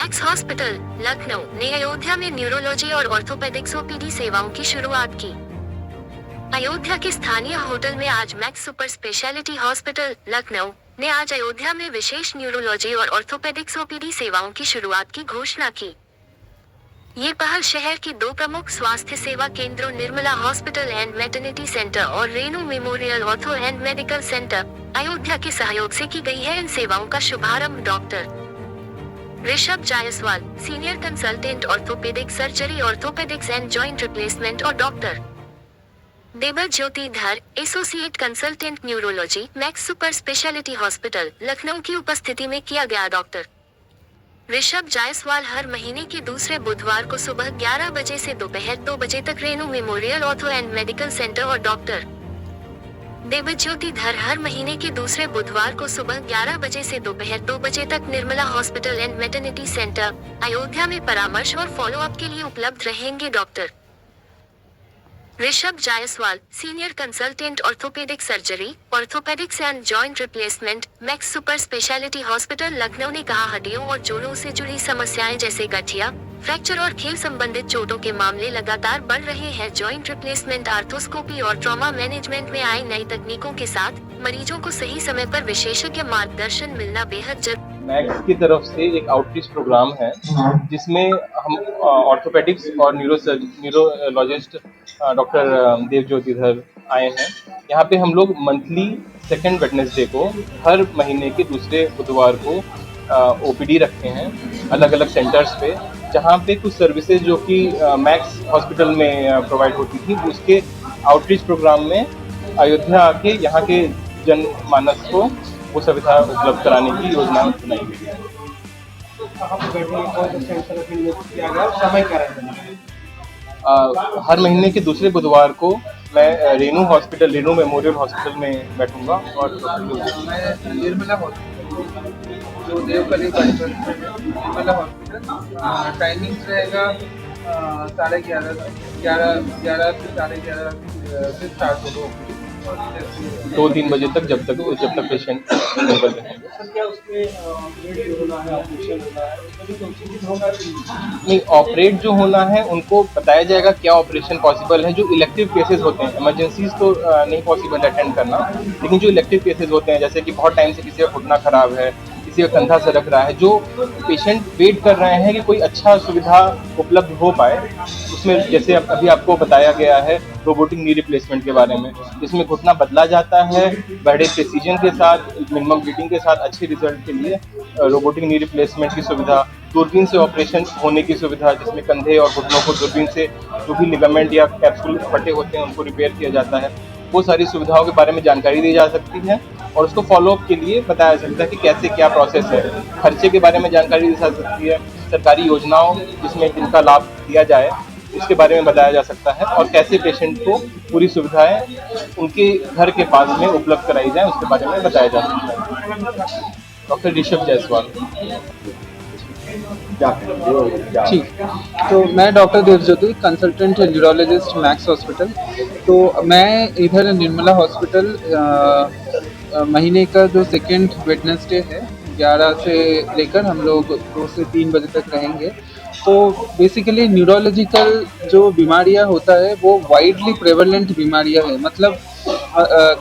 Max hospital Lucknow ने अयोध्या में neurology और ऑर्थोपेडिक्स ओपीडी सेवाओं की शुरुआत की। अयोध्या के स्थानीय होटल में आज max super speciality hospital Lucknow ने आज अयोध्या में विशेष न्यूरोलॉजी और ऑर्थोपेडिक्स ओपीडी सेवाओं की शुरुआत की घोषणा की। ये पहल शहर की दो प्रमुख स्वास्थ्य सेवा केंद्रों Nirmala hospital and maternity centre और Renu memorial ortho and medical centre Ayodhya के सहयोग से की गई है। इन सेवाओं का शुभारंभ doctor Rishabh Jaiswal, senior consultant orthopaedic surgery orthopaedics and joint replacement और डॉक्टर देवज्योति धर, associate consultant neurology max super speciality hospital Lucknow की उपस्थिति में किया गया। डॉक्टर ऋषभ जायसवाल हर महीने के दूसरे बुधवार को सुबह 11 बजे से दोपहर 2 बजे तक Renu memorial ortho and medical centre और डॉक्टर देवज्योति धर हर महीने के दूसरे बुधवार को सुबह 11 बजे से दोपहर 2 बजे तक Nirmala hospital and maternity centre Ayodhya में परामर्श और फॉलोअप के लिए उपलब्ध रहेंगे। Doctor Rishabh Jaiswal, senior consultant orthopaedic surgery orthopaedics and joint replacement max super speciality hospital Lucknow ने कहा, हड्डियों और जोड़ों से जुड़ी समस्याएं जैसे गठिया, फ्रैक्चर और खेल संबंधित चोटों के मामले लगातार बढ़ रहे हैं। जॉइंट रिप्लेसमेंट, आर्थोस्कोपी और ट्रॉमा मैनेजमेंट में आई नई तकनीकों के साथ मरीजों को सही समय पर विशेषज्ञ मार्गदर्शन मिलना बेहद जरूरी। मैक्स की तरफ से एक आउटरीच प्रोग्राम है जिसमें हम ऑर्थोपेडिक्स और न्यूरोलॉजिस्ट डॉक्टर देवज्योति धर आए हैं। यहाँ पे हम लोग मंथली सेकेंड वेडनेसडे को हर महीने के दूसरे बुधवार को ओपीडी रखते हैं अलग अलग सेंटर्स पे, जहाँ पे कुछ सर्विसेज जो कि मैक्स हॉस्पिटल में प्रोवाइड होती थी, उसके आउटरीच प्रोग्राम में अयोध्या आके यहाँ के जनमानस को वो सुविधा उपलब्ध कराने की योजना बनाई गई है। हर महीने के दूसरे बुधवार को मैं रेनू मेमोरियल हॉस्पिटल में बैठूंगा और निर्मला हॉस्पिटल जो देवकली निर्मला हॉस्पिटल टाइमिंग्स रहेगा 11:30 से 11:30 से स्टार्ट होगा 2-3 बजे तक जब तक पेशेंट अवेलेबल रहेंगे। नहीं, ऑपरेट जो होना है उनको बताया जाएगा क्या ऑपरेशन पॉसिबल है। जो इलेक्टिव केसेस होते हैं, इमरजेंसीज तो नहीं पॉसिबल अटेंड करना, लेकिन जो इलेक्टिव केसेस होते हैं जैसे कि बहुत टाइम से किसी का घुटना खराब है, किसी का कंधा सरक रहा है, जो पेशेंट वेट कर रहे हैं कि कोई अच्छा सुविधा उपलब्ध हो पाए, उसमें जैसे अभी आपको बताया गया है रोबोटिक नी रिप्लेसमेंट के बारे में, जिसमें घुटना बदला जाता है बड़े प्रिसीजन के साथ, मिनिमम ब्लीडिंग के साथ अच्छे रिजल्ट के लिए रोबोटिक नी रिप्लेसमेंट की सुविधा, दूरबीन से ऑपरेशन होने की सुविधा, जिसमें कंधे और घुटनों को दूरबीन से जो भी लिगामेंट या कैप्सूल फटे होते हैं उनको रिपेयर किया जाता है, वो सारी सुविधाओं के बारे में जानकारी दी जा सकती है और उसको फॉलोअप के लिए बताया जा सकता है कि कैसे क्या प्रोसेस है। खर्चे के बारे में जानकारी दी जा सकती है, सरकारी योजनाओं जिसमें जिनका लाभ दिया जाए उसके बारे में बताया जा सकता है और कैसे पेशेंट को पूरी सुविधाएं उनके घर के पास में उपलब्ध कराई जाए उसके बारे में बताया जा सकता है। डॉक्टर ऋषभ जायसवाल। ठीक, तो मैं doctor Devjyoti, consultant neurologist max hospital. तो मैं इधर निर्मला हॉस्पिटल महीने का जो सेकेंड वेडनेसडे है 11 से लेकर हम लोग 2 से 3 बजे तक रहेंगे। तो बेसिकली न्यूरोलॉजिकल जो बीमारियां होता है वो वाइडली प्रेवलेंट बीमारियां है, मतलब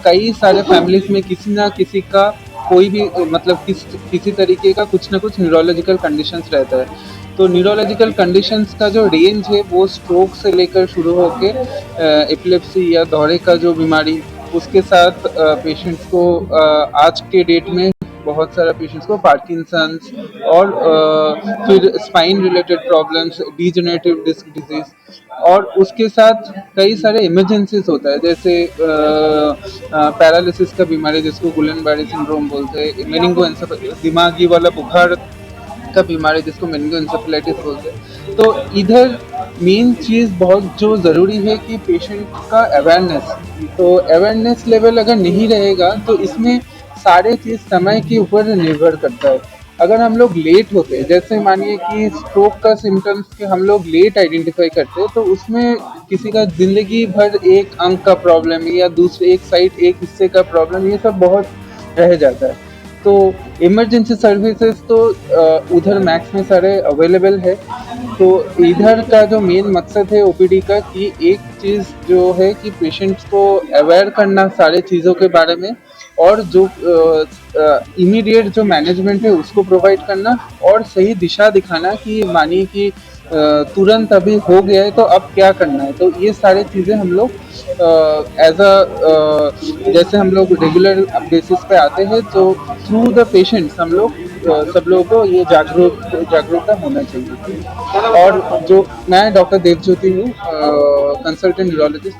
कई सारे फैमिलीज में किसी ना किसी का कोई भी मतलब किसी तरीके का कुछ ना कुछ न्यूरोलॉजिकल कंडीशंस रहता है। तो न्यूरोलॉजिकल कंडीशंस का जो रेंज है वो स्ट्रोक से लेकर शुरू होके एपिलेप्सी या दौरे का जो बीमारी, उसके साथ पेशेंट्स को आज के डेट में बहुत सारा पेशेंट्स को पार्किंसंस और फिर spine related problems, degenerative disc disease, और उसके साथ कई सारे इमरजेंसीज होता है जैसे पैरालिसिस का बीमारी जिसको गुलेनबेरी सिंड्रोम बोलते हैं, दिमागी वाला बुखार का बीमारी जिसको मेनिंगोएन्सेफेलाइटिस बोलते हैं। तो इधर मेन चीज़ बहुत जो ज़रूरी है कि पेशेंट का अवेयरनेस, तो अवेयरनेस लेवल अगर नहीं रहेगा तो इसमें सारे चीज़ समय के ऊपर निर्भर करता है। अगर हम लोग लेट होते हैं, जैसे मानिए कि स्ट्रोक का सिम्टम्स के हम लोग लेट आइडेंटिफाई करते हैं, तो उसमें किसी का ज़िंदगी भर एक अंग का प्रॉब्लम या दूसरे एक साइड एक हिस्से का प्रॉब्लम, ये सब बहुत रह जाता है। तो इमरजेंसी सर्विसेज तो उधर मैक्स में सारे अवेलेबल है। तो इधर का जो मेन मकसद है ओपीडी का कि एक चीज़ जो है कि पेशेंट्स को अवेयर करना सारे चीज़ों के बारे में, और जो इमीडिएट जो मैनेजमेंट है उसको प्रोवाइड करना, और सही दिशा दिखाना कि मानिए कि तुरंत अभी हो गया है तो अब क्या करना है। तो ये सारी चीज़ें हम लोग एज अ जैसे हम लोग रेगुलर बेसिस पे आते हैं, तो थ्रू द पेशेंट्स हम लोग सब लोगों को ये जागरूकता होना चाहिए। और जो मैं डॉक्टर देवज्योति हूँ, कंसल्टेंट न्यूरोलॉजिस्ट।